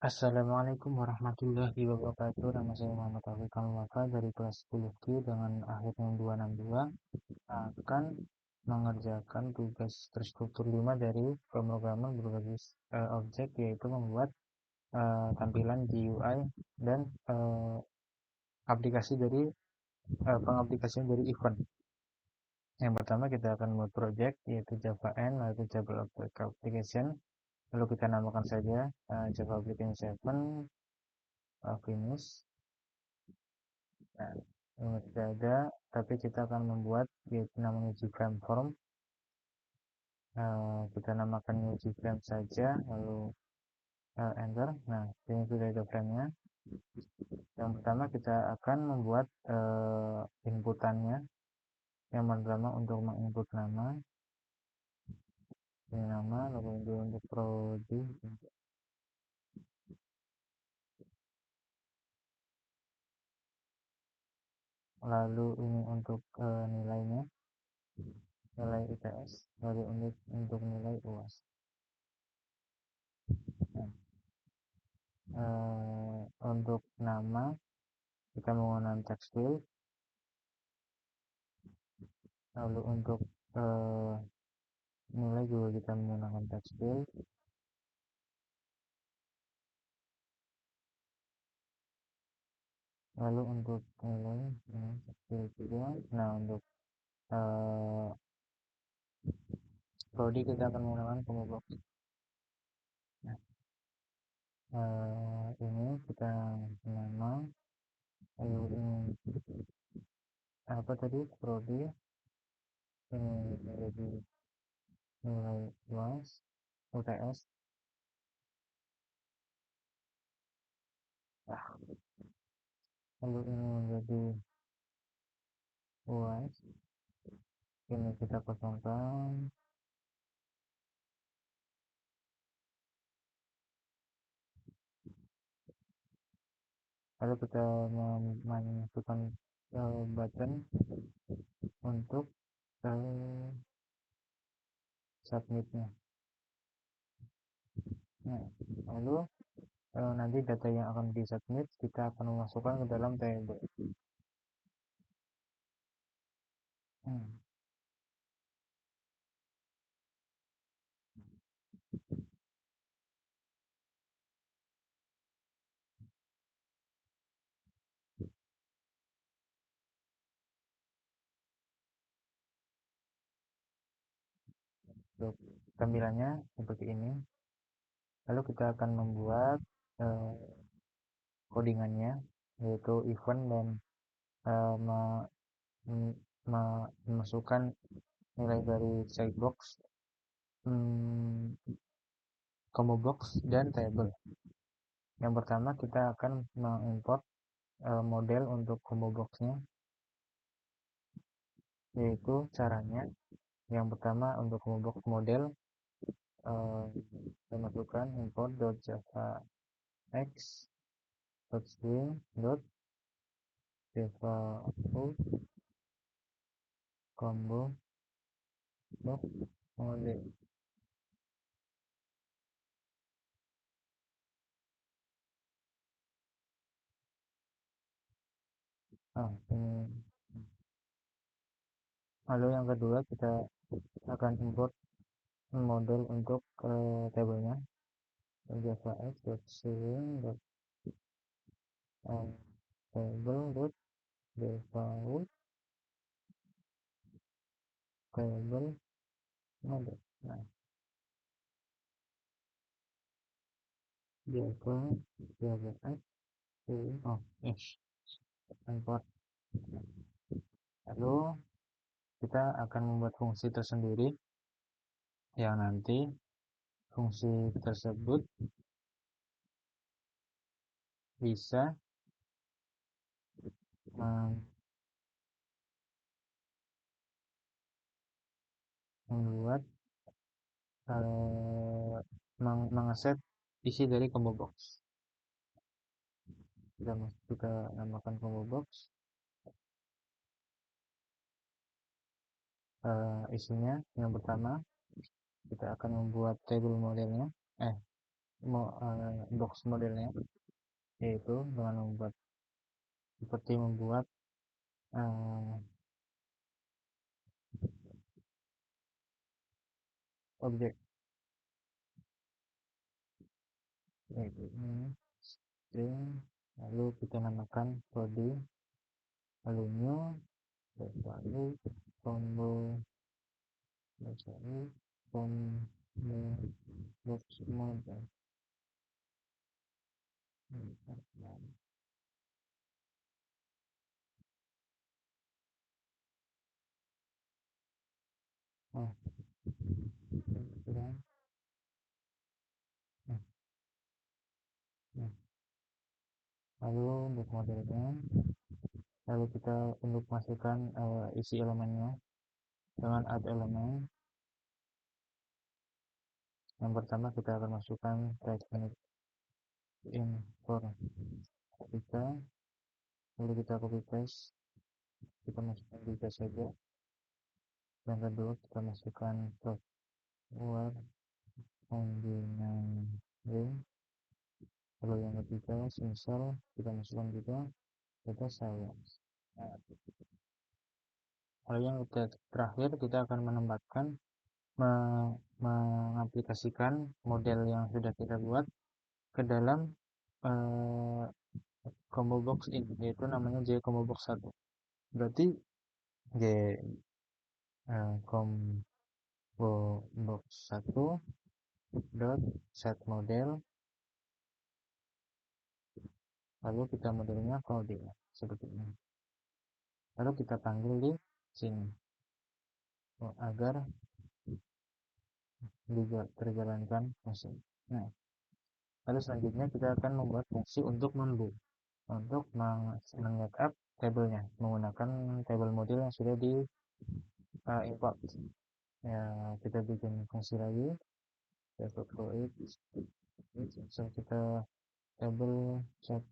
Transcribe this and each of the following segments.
Assalamualaikum warahmatullahi wabarakatuh. Nama saya Muhammad Taufik Kalwafa dari kelas 10Q dengan akhirnya 262 akan mengerjakan tugas terstruktur 5 dari pemrograman berbasis objek, yaitu membuat tampilan GUI dan aplikasi dari pengaplikasian dari event. Yang pertama kita akan membuat project yaitu Java N, lalu Java Application, lalu kita namakan saja Java Application 7 finish. Nah, tidak ada, tapi kita akan membuat yaitu namanya gframe form. Kita namakan new gframe saja, lalu enter. Nah, ini sudah ada frame-nya. Yang pertama kita akan membuat inputannya. Yang pertama untuk menginput nama, ini nama, lalu untuk prodi, lalu ini untuk nilainya, nilai IPS, lalu untuk nilai UAS. Nah, untuk nama kita menggunakan text field, lalu untuk nilai juga kita menggunakan text field, lalu untuk nilai text field juga. Nah, untuk prodi kita akan menggunakan combo box. Nah, ini kita nama, lalu ini apa tadi, prodi, ini menjadi nilai UAS, UTS. Nah, lalu ini menjadi UAS, ini kita kosongkan, lalu kita memasukkan button untuk submitnya. Nah, lalu nanti data yang akan disubmit kita akan memasukkan ke dalam table. Untuk tampilannya seperti ini. Lalu kita akan membuat codingannya, yaitu event dan memasukkan nilai dari checkbox, combo box, dan table. Yang pertama kita akan mengimport model untuk combo boxnya, yaitu caranya yang pertama untuk combo box model kita masukkan import.javax.string.default combo box model. Ini. Lalu yang kedua kita akan import model untuk tabelnya, javax.string.table.default table model. Nah, javax import. Lalu kita akan membuat fungsi tersendiri yang nanti fungsi tersebut bisa membuat mengeset isi dari combo box. Kita namakan combo box. Isinya yang pertama kita akan membuat table modelnya, box modelnya, yaitu dengan membuat seperti membuat uh, objek, yaitu ini string, lalu kita namakan body, lalu new, lalu combo, lalu combo box model. Oh, sudah. Nah, nah. Lalu untuk modelnya, lalu kita untuk masukkan isi elemennya dengan add elemen. Yang pertama kita akan masukkan text informatika, lalu kita copy paste, kita masukkan juga saja. Yang kedua kita masukkan software engineering, lalu yang ketiga semisal kita masukkan juga data science. Nah, lalu yang terakhir kita akan menempatkan mengaplikasikan model yang sudah kita buat ke dalam combo box ini, yaitu namanya J combo box 1. Berarti J combo box 1 dot set model, lalu kita modelnya kode seperti ini, lalu kita panggil di sini agar juga terjalankan fungsi. Nah, lalu selanjutnya kita akan membuat fungsi untuk meng-backup tabelnya menggunakan table model yang sudah di import. Ya, kita bikin fungsi lagi, kita create, so kita table check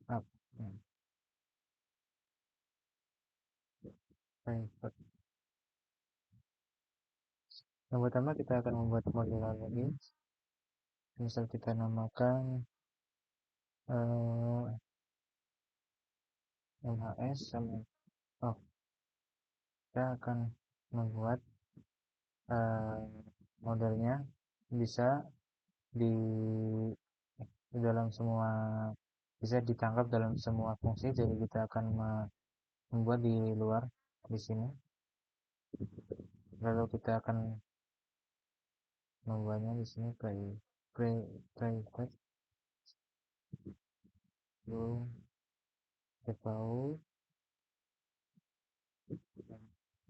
up. Yang pertama kita akan membuat model lagi, misal kita namakan MHS sama kita akan membuat modelnya bisa di dalam semua, bisa ditangkap dalam semua fungsi, jadi kita akan membuat di luar di sini, lalu kita akan membuatnya di sini private, lalu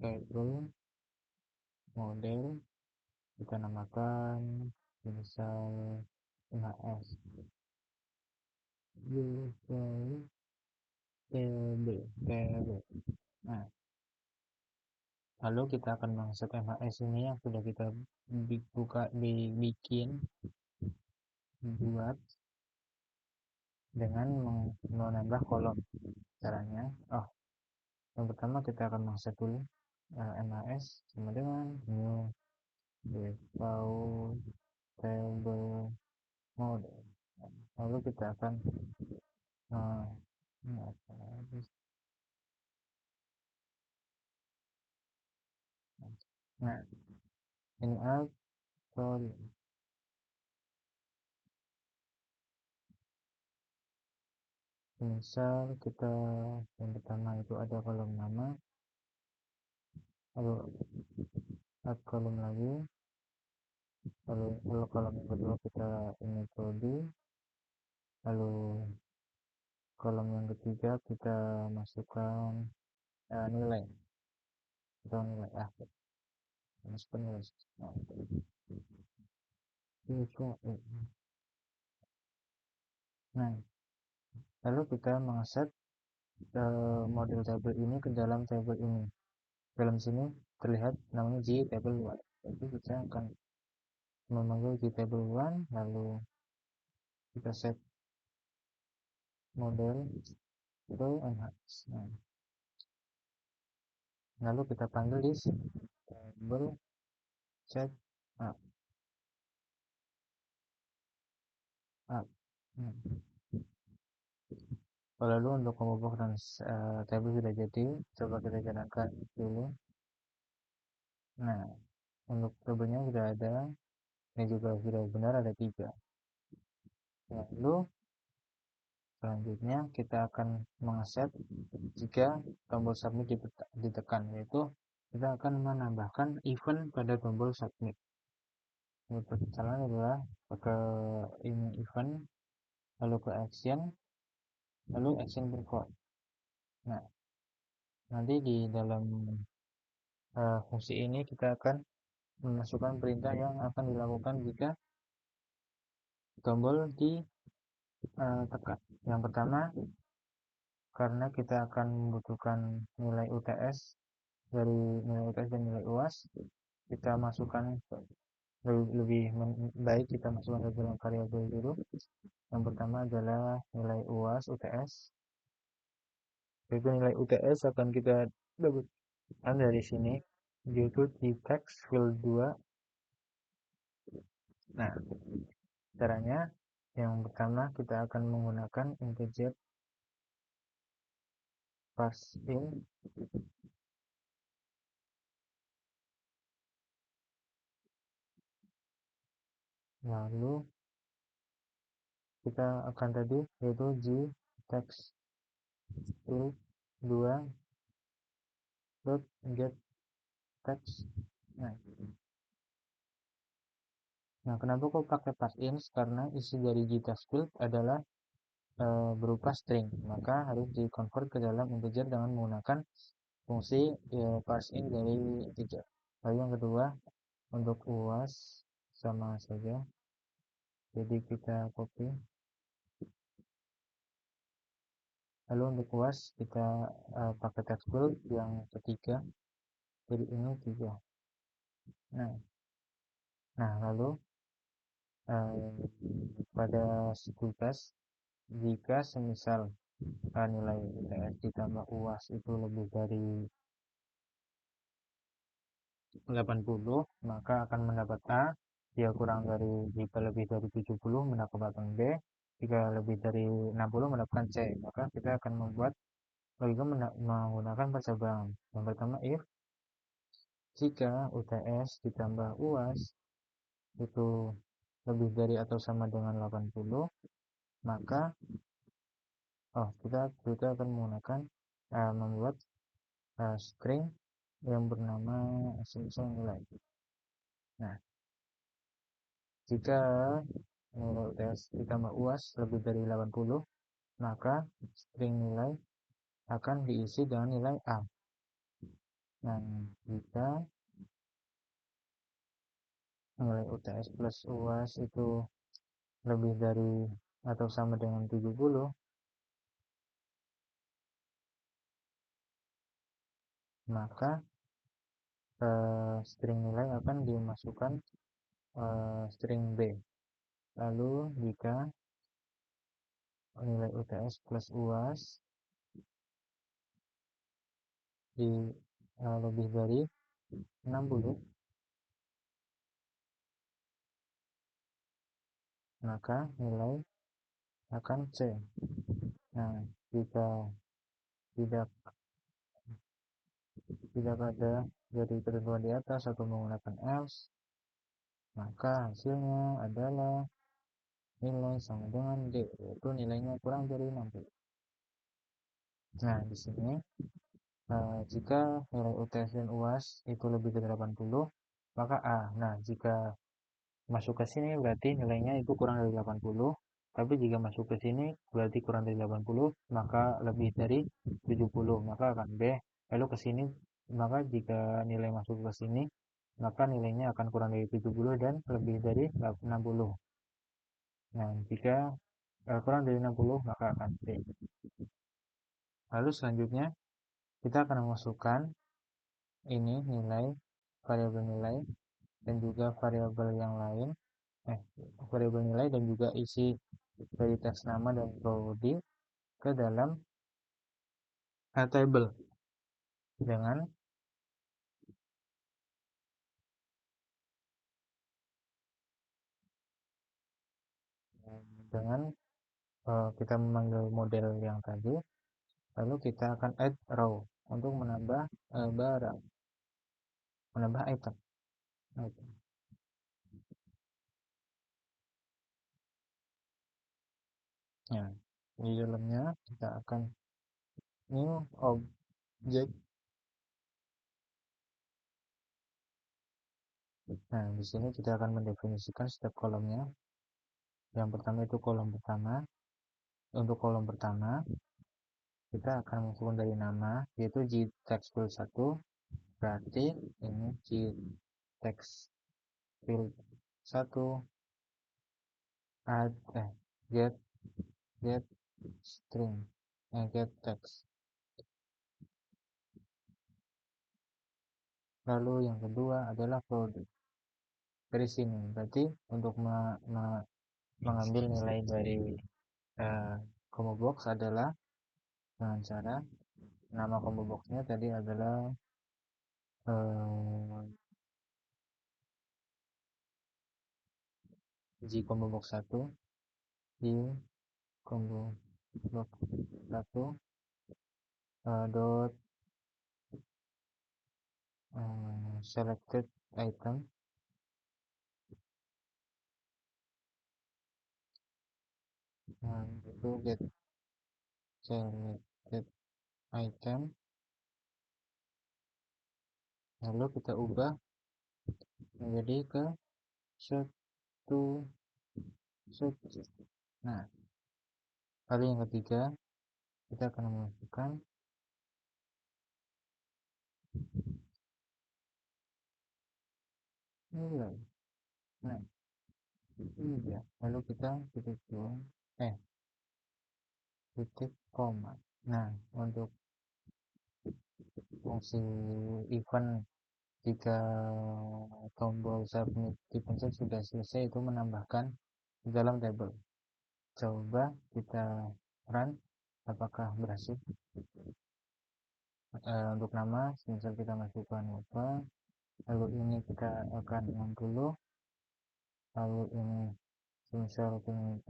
table model, kita namakan misal MHS table. Nah, lalu kita akan mengset MHS ini yang sudah kita bikin buat dengan menambah kolom. Caranya, yang pertama kita akan mengset dulu MHS sama dengan new default table model. Lalu kita akan nah, ini sorry, misal kita yang pertama itu ada kolom nama, lalu add kolom lagi, lalu kolom yang kedua kita ini prodi, lalu kolom yang ketiga kita masukkan nilai atau nilai masukkan nilai. Nah, lalu kita mengset model tabel ini ke dalam tabel ini. Dalam sini terlihat namanya J table 1. Jadi kita akan memanggil J table 1, lalu kita set model itu enhance. Nah, lalu kita panggil di table set up. Hmm. Lalu untuk pembukaan tabel sudah jadi, coba kita jalankan dulu. Nah, untuk tabelnya sudah ada, ini juga sudah benar ada 3. Lalu selanjutnya kita akan mengaccept jika tombol submit ditekan, yaitu kita akan menambahkan event pada tombol submit. Caranya adalah ke ini event, lalu ke action, lalu action perform. Nah, nanti di dalam fungsi ini kita akan memasukkan perintah yang akan dilakukan jika tombol ditekan. Yang pertama, karena kita akan membutuhkan nilai UTS, dari nilai UTS dan nilai UAS, kita masukkan lebih baik kita masukkan ke dalam variabel dulu. Yang pertama adalah nilai UAS UTS. Itu nilai UTS akan kita dapatkan dari sini, yaitu di text field 2. Nah, caranya yang pertama kita akan menggunakan integer parseInt, lalu kita akan tadi yaitu g text field 2 dot get text. Nah, kenapa kok pakai parseInt? Karena isi dari g text field adalah berupa string, maka harus di convert ke dalam integer dengan menggunakan fungsi parseInt dari integer. Lalu yang kedua, untuk UAS sama saja, jadi kita copy. Lalu untuk UAS kita pakai text field yang ketiga, jadi ini 3. Nah, lalu pada tugas, jika semisal nilai UTS ditambah UAS itu lebih dari 80, maka akan mendapat A. Jika kurang dari, jika lebih dari 70 mendapatkan B. Jika lebih dari 60 mendapatkan C. Maka kita akan membuat logika menggunakan percobaan. Yang pertama, if jika UTS ditambah UAS itu lebih dari atau sama dengan 80, maka kita akan menggunakan membuat string yang bernama asal nilai. Nah, jika nilai UTS ditambah UAS lebih dari 80, maka string nilai akan diisi dengan nilai A. Nah, jika nilai UTS plus UAS itu lebih dari atau sama dengan 70, maka string nilai akan dimasukkan string B. Lalu jika nilai UTS plus UAS lebih dari 60, maka nilai akan C. Nah, jika tidak ada dari ketentuan di atas atau menggunakan else, maka hasilnya adalah nilai sama dengan D, yaitu nilainya kurang dari 60. Nah, di sini jika nilai UTS dan UAS itu lebih dari 80, maka A. Nah, jika masuk ke sini berarti nilainya itu kurang dari 80. Tapi jika masuk ke sini berarti kurang dari 80, maka lebih dari 70, maka akan B. Lalu ke sini, maka jika nilai masuk ke sini, maka nilainya akan kurang dari 70 dan lebih dari 60. Nah, jika kurang dari 60, maka akan B. Lalu selanjutnya, kita akan memasukkan ini nilai, variabel nilai, dan juga variabel yang lain, variabel nilai dan juga isi dari teks nama dan body ke dalam table dengan dengan kita memanggil model yang tadi, lalu kita akan add row untuk menambah barang, menambah item. Item. Nah, di dalamnya kita akan new object. Nah, di sini kita akan mendefinisikan setiap kolomnya. Yang pertama itu kolom pertama. Untuk kolom pertama, kita akan menghubung dari nama, yaitu gText field 1. Berarti ini gText field 1 add get get string get text. Lalu yang kedua adalah product. Dari sini berarti untuk mengambil nilai dari combo box adalah dengan cara nama combo boxnya tadi adalah G combo box 1 di combo box 1 dot selected item itu get selected item, lalu kita ubah menjadi ke satu subjek. Nah, lalu yang ketiga kita akan memasukkan nilai. Nah, iya. Lalu kita titik dua, titik koma. Nah, untuk fungsi event jika tombol submit dipencet sudah selesai, itu menambahkan di dalam table. Coba kita run apakah berhasil. Untuk nama misal kita masukkan apa, lalu ini kita akan 60, lalu ini misal 40,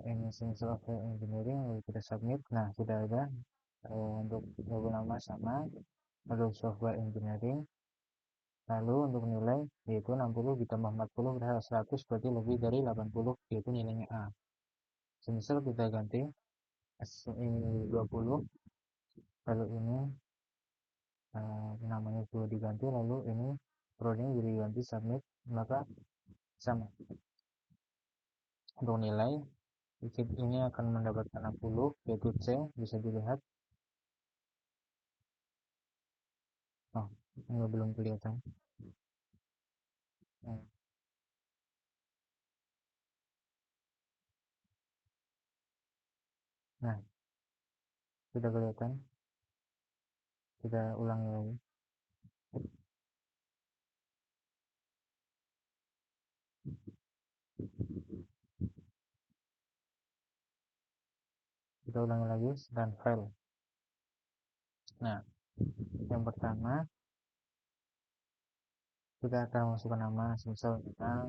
ini software engineering, lalu kita submit. Nah, sudah ada untuk logo nama sama, lalu software engineering, lalu untuk nilai yaitu 60 ditambah 40 berhasil 100, berarti lebih dari 80, yaitu nilainya A. Misal kita ganti ini 20, lalu ini namanya sudah diganti, lalu ini prodi jadi ganti submit, maka sama. Untuk nilai ini akan mendapatkan 60, yaitu C, bisa dilihat. Oh, ini belum kelihatan. Nah, sudah kelihatan. Kita ulangi lagi. Kita ulangi lagi dan file. Nah, yang pertama kita akan masukkan nama, misal kita,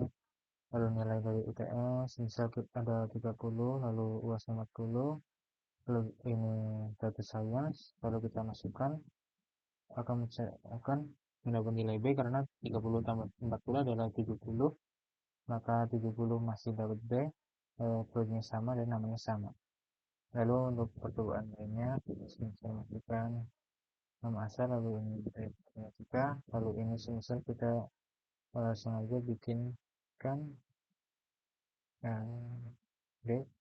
lalu nilai dari UTS, misal kita ada 30, lalu UAS 40, lalu ini data science, lalu kita masukkan, akan mendapat nilai B karena 30 tambah 40 adalah 70, maka 70 masih dapat B, kodenya sama dan namanya sama. Lalu untuk percobaan lainnya kita masukkan nama asal, lalu ini kita, lalu ini semisal kita sengaja bikinkan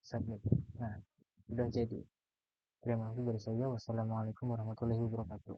submit. Nah, sudah jadi. Terima kasih dari saya. Wassalamualaikum warahmatullahi wabarakatuh.